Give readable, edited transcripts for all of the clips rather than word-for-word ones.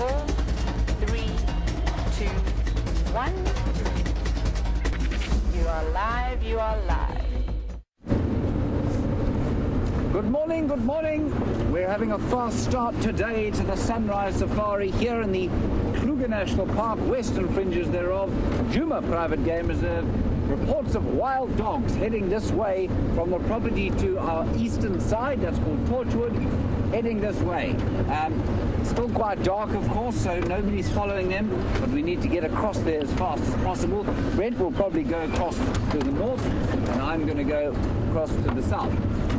4, 3, 2, 1. You are live, you are live. Good morning, good morning. We're having a fast start today to the Sunrise Safari here in the Kruger National Park, western fringes thereof, Juma Private Game Reserve. Reports of wild dogs heading this way from the property to our eastern side, that's called Torchwood, heading this way. Still quite dark, of course, so nobody's following them, but we need to get across there as fast as possible. Brent will probably go across to the north, and I'm going to go across to the south.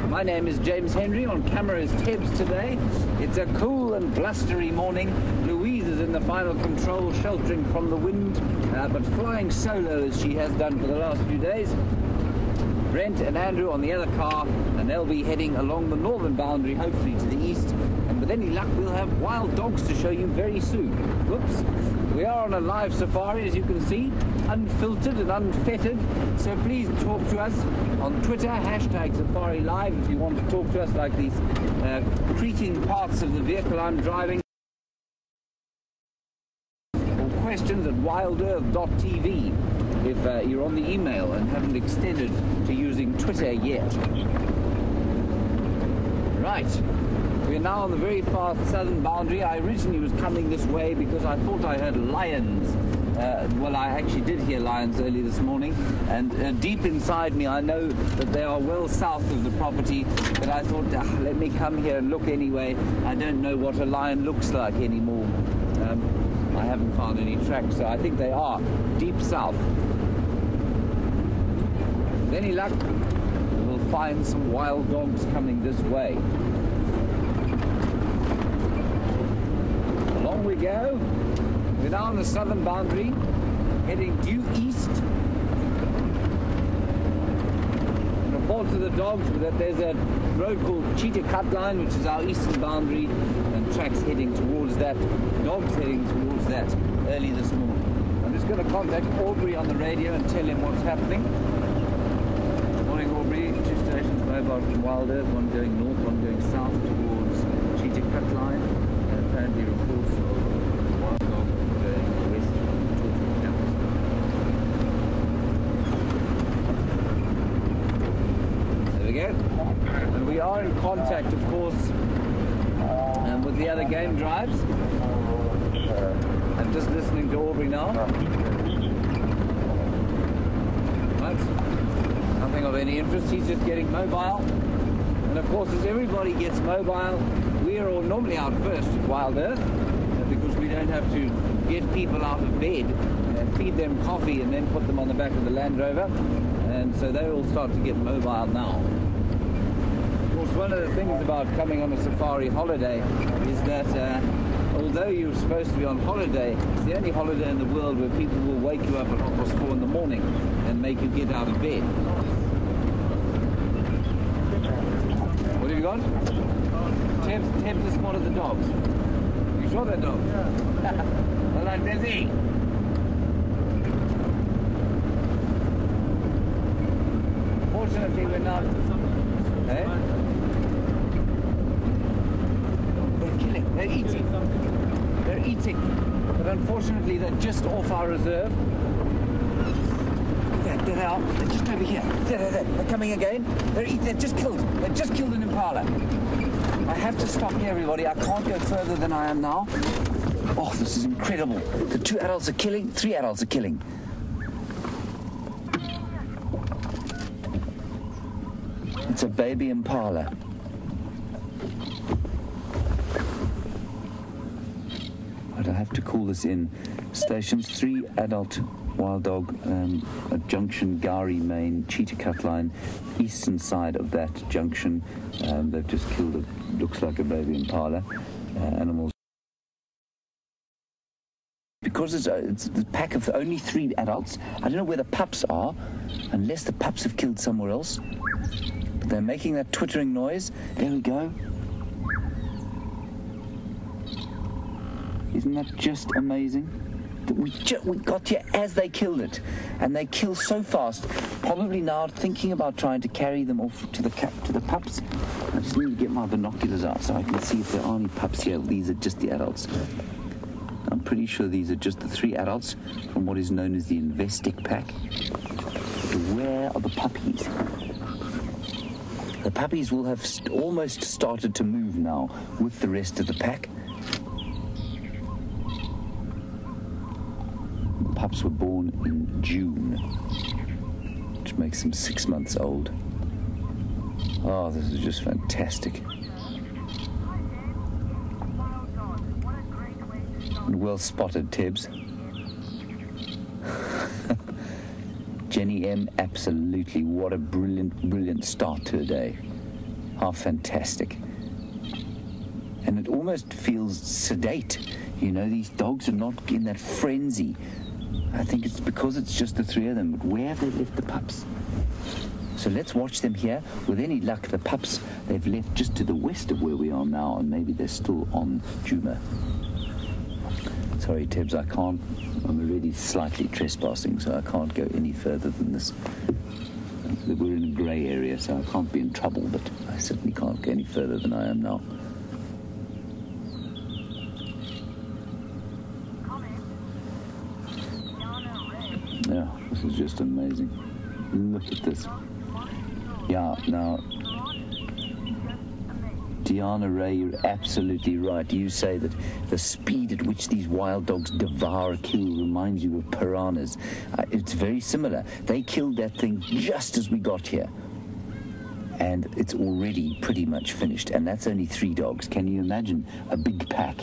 My name is James Henry. On camera is Tebs today. It's a cool and blustery morning. Louise is in the final control, sheltering from the wind, but flying solo as she has done for the last few days. Brent and Andrew on the other car, and they'll be heading along the northern boundary, hopefully to the east. And with any luck, we'll have wild dogs to show you very soon. Whoops. We are on a live safari, as you can see, unfiltered and unfettered. So please talk to us on Twitter, #SafariLIVE, if you want to talk to us like these creaking parts of the vehicle I'm driving. Or questions at WildEarth.tv if you're on the email and haven't extended to using Twitter yet. Right. We're now on the very far southern boundary. I originally was coming this way because I thought I heard lions. Well, I actually did hear lions early this morning, and deep inside me I know that they are well south of the property, but I thought, let me come here and look anyway. I don't know what a lion looks like anymore. I haven't found any tracks, so I think they are deep south. With any luck, we'll find some wild dogs coming this way. Along we go. We're now on the southern boundary, heading due east. And reports of the dogs that there's a road called Cheetah Cut Line, which is our eastern boundary, and tracks heading towards that, dogs heading towards that early this morning. I'm just going to contact Aubrey on the radio and tell him what's happening. Morning, Aubrey. 2 stations mobile from WildEarth, one going north, one going south towards Cheetah Cut Line. And apparently reports of wild dogs going west from Torchwood campus. There we go. And we are in contact, of course, with the other game drives. I'm just listening to Aubrey now. Right. Nothing of any interest. He's just getting mobile. And of course, as everybody gets mobile, we are all normally out first at WildEarth because we don't have to get people out of bed, feed them coffee, and then put them on the back of the Land Rover. And so they all start to get mobile now. Of course, one of the things about coming on a safari holiday is that although you're supposed to be on holiday, it's the only holiday in the world where people will wake you up at 4:30 in the morning and make you get out of bed. What have you got? Tebs has spotted the dogs. You saw that dog? Yeah. Well, I'm busy. Fortunately, we're not. Eh? They're killing. They're eating. They're eating. But unfortunately, they're just off our reserve. There they are. They're just over here. There. They're coming again. They've just killed. They've just killed an impala. I have to stop here, everybody. I can't go further than I am now. Oh, this is incredible. The 2 adults are killing. 3 adults are killing. It's a baby impala. But I have to call this in. Stations 3 adult wild dog, at junction Gowrie Main, Cheetah Cut Line, eastern side of that junction. They've just killed a, looks like a baby impala. Animals. Because it's a pack of only 3 adults, I don't know where the pups are, unless the pups have killed somewhere else. But they're making that twittering noise. There we go. Isn't that just amazing? We got here as they killed it, and they kill so fast. Probably now thinking about trying to carry them off to the pups. I just need to get my binoculars out so I can see if there are any pups here. These are just the adults. pretty sure these are just the 3 adults from what is known as the Investic pack. Where are the puppies? The puppies will have almost started to move now with the rest of the pack. The pups were born in June, which makes them 6 months old. Oh, this is just fantastic. And well spotted, Tebs. Jenny M, absolutely. What a brilliant start to a day. How fantastic. And it almost feels sedate. You know, these dogs are not in that frenzy. I think it's because it's just the 3 of them. But where have they left the pups? So let's watch them here. With any luck, the pups, they've left just to the west of where we are now, and maybe they're still on Juma. Sorry, Tebs, I can't. I'm already slightly trespassing, so I can't go any further than this. We're in a grey area, so I can't be in trouble, but I certainly can't go any further than I am now. Yeah, this is just amazing. Look at this. Yeah, now, Diana Ray, you're absolutely right. You say that the speed at which these wild dogs devour a kill reminds you of piranhas. It's very similar. They killed that thing just as we got here. And it's already pretty much finished. And that's only 3 dogs. Can you imagine a big pack?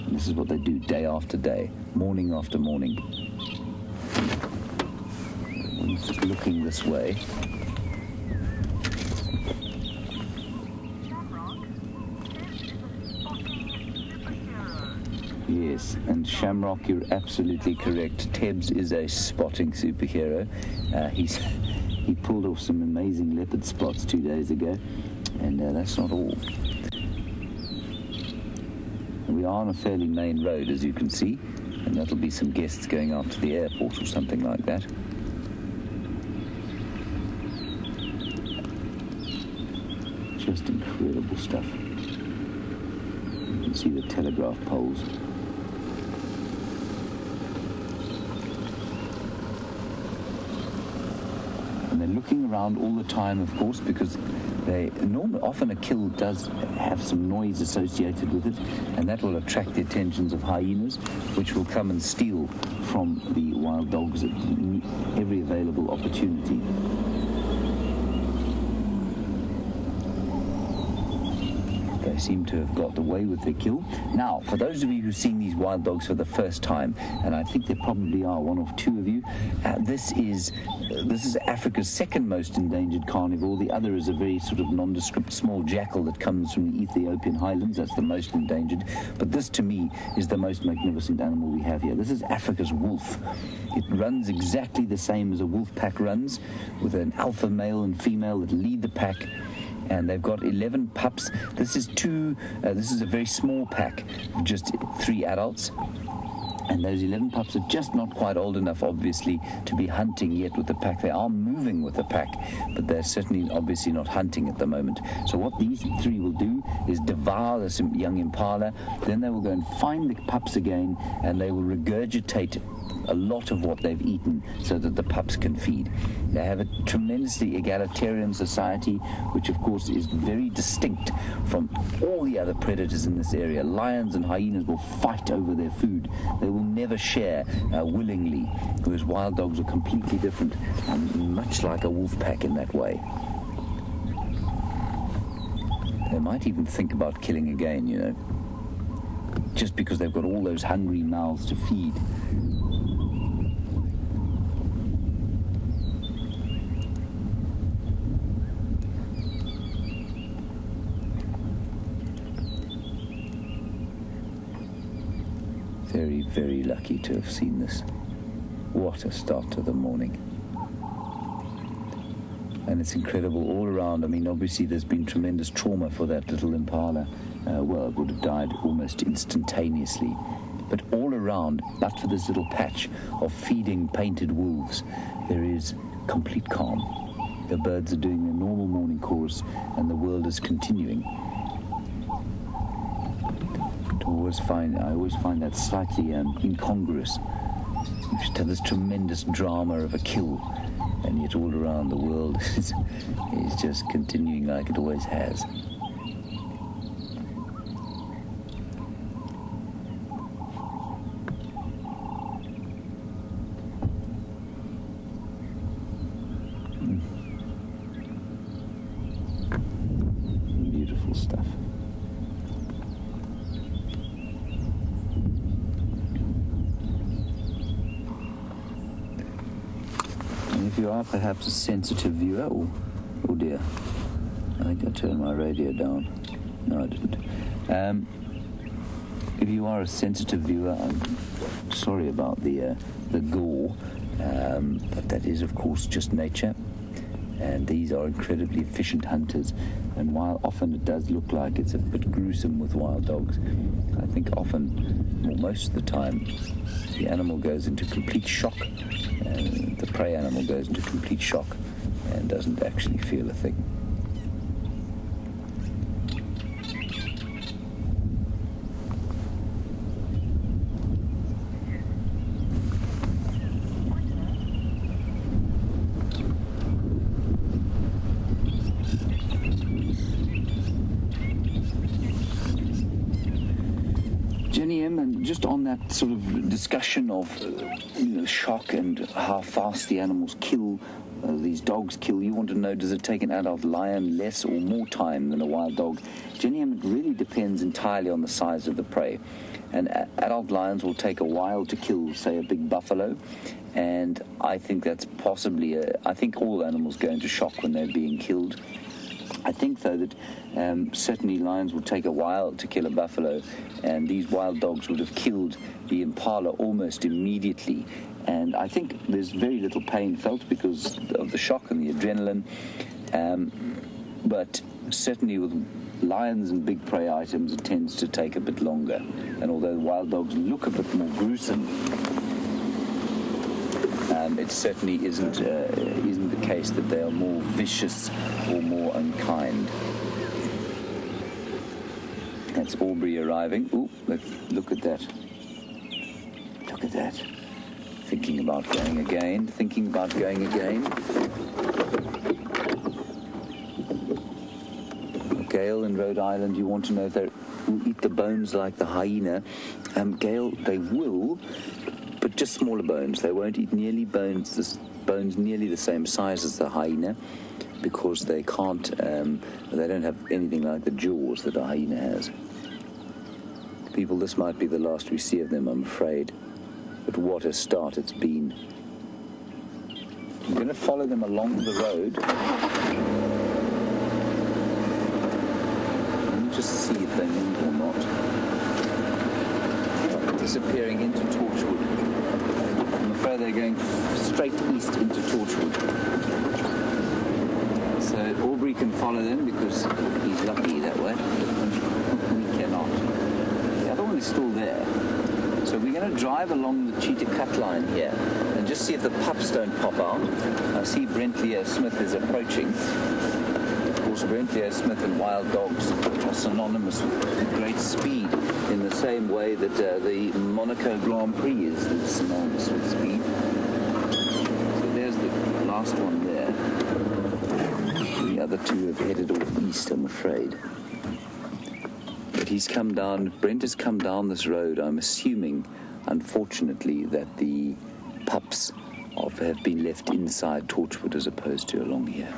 And this is what they do day after day, morning after morning. I'm just looking this way. Yes, and Shamrock, you're absolutely correct. Tebs is a spotting superhero. He pulled off some amazing leopard spots 2 days ago, and that's not all. We are on a fairly main road, as you can see, and that'll be some guests going out to the airport or something like that. Just incredible stuff. You can see the telegraph poles. And they're looking around all the time, of course, because often a kill does have some noise associated with it, and that will attract the attentions of hyenas, which will come and steal from the wild dogs at every available opportunity. They seem to have got away with their kill. Now, for those of you who've seen these wild dogs for the first time, and I think there probably are 1 or 2 of you, this is Africa's 2nd most endangered carnivore. The other is a very sort of nondescript small jackal that comes from the Ethiopian highlands. That's the most endangered. But this, to me, is the most magnificent animal we have here. This is Africa's wolf. It runs exactly the same as a wolf pack runs, with an alpha male and female that lead the pack. And they've got 11 pups. This is a very small pack of just 3 adults. And those 11 pups are just not quite old enough, obviously, to be hunting yet with the pack. They are moving with the pack, but they're certainly obviously not hunting at the moment. So what these 3 will do is devour this young impala. Then they will go and find the pups again, and they will regurgitate a lot of what they've eaten so that the pups can feed. They have a tremendously egalitarian society, which of course is very distinct from all the other predators in this area. Lions and hyenas will fight over their food. They will never share willingly, whereas wild dogs are completely different, and much like a wolf pack in that way. They might even think about killing again, you know, just because they've got all those hungry mouths to feed. Very, very lucky to have seen this. What a start to the morning. And it's incredible all around. I mean, obviously there's been tremendous trauma for that little impala. Well, it would have died almost instantaneously. But all around, but for this little patch of feeding painted wolves, there is complete calm. The birds are doing their normal morning chorus, and the world is continuing. I always find that slightly incongruous. You should have this tremendous drama of a kill, and yet all around the world is just continuing like it always has. Beautiful stuff. If you are perhaps a sensitive viewer, oh dear, I think I turned my radio down. No, I didn't. If you are a sensitive viewer, I'm sorry about the gore, but that is, of course, just nature. And these are incredibly efficient hunters. And while often it does look like it's a bit gruesome with wild dogs, I think often, or most of the time, the animal goes into complete shock. The prey animal goes into complete shock and doesn't actually feel a thing. Jenny M, and just on that sort of discussion of shock and how fast the animals kill, these dogs kill, you want to know, does it take an adult lion less or more time than a wild dog? Jenny M, it really depends entirely on the size of the prey. And adult lions will take a while to kill, say, a big buffalo, and I think that's possibly, I think all animals go into shock when they're being killed. I think, though, that certainly lions would take a while to kill a buffalo, and these wild dogs would have killed the impala almost immediately. And I think there's very little pain felt because of the shock and the adrenaline. But certainly with lions and big prey items, it tends to take a bit longer. And although wild dogs look a bit more gruesome, it certainly isn't the case that they are more vicious or more unkind. That's Aubrey arriving. Ooh, look at that. Look at that. Thinking about going again. Gail in Rhode Island, you want to know if they will eat the bones like the hyena. Gail, they will, but just smaller bones. They won't eat bones nearly the same size as the hyena, because they can't, they don't have anything like the jaws that a hyena has. People, this might be the last we see of them, I'm afraid. But what a start it's been. I'm going to follow them along the road. Let me just see if they move or not. Disappearing into Torchwood. I'm afraid they're going straight east into Torchwood. So Aubrey can follow them because he's lucky that way. We cannot. The other one is still there. So we're going to drive along the cheetah cut line here and just see if the pups don't pop out. I see Brent Leo Smith is approaching. Of course, Brent Leo Smith and wild dogs are synonymous with great speed in the same way that the Monaco Grand Prix is synonymous with speed. So there's the last one there. The other two have headed off east, I'm afraid. But he's come down, Brent has come down this road. I'm assuming, unfortunately, that the pups have been left inside Torchwood as opposed to along here.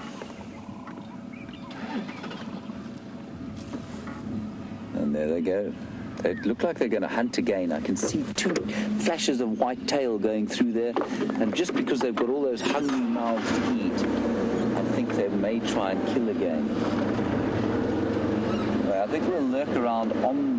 And there they go. They look like they're going to hunt again. I can see two flashes of white tail going through there. And just because they've got all those hungry mouths to eat, I think they may try and kill again. I think we'll lurk around on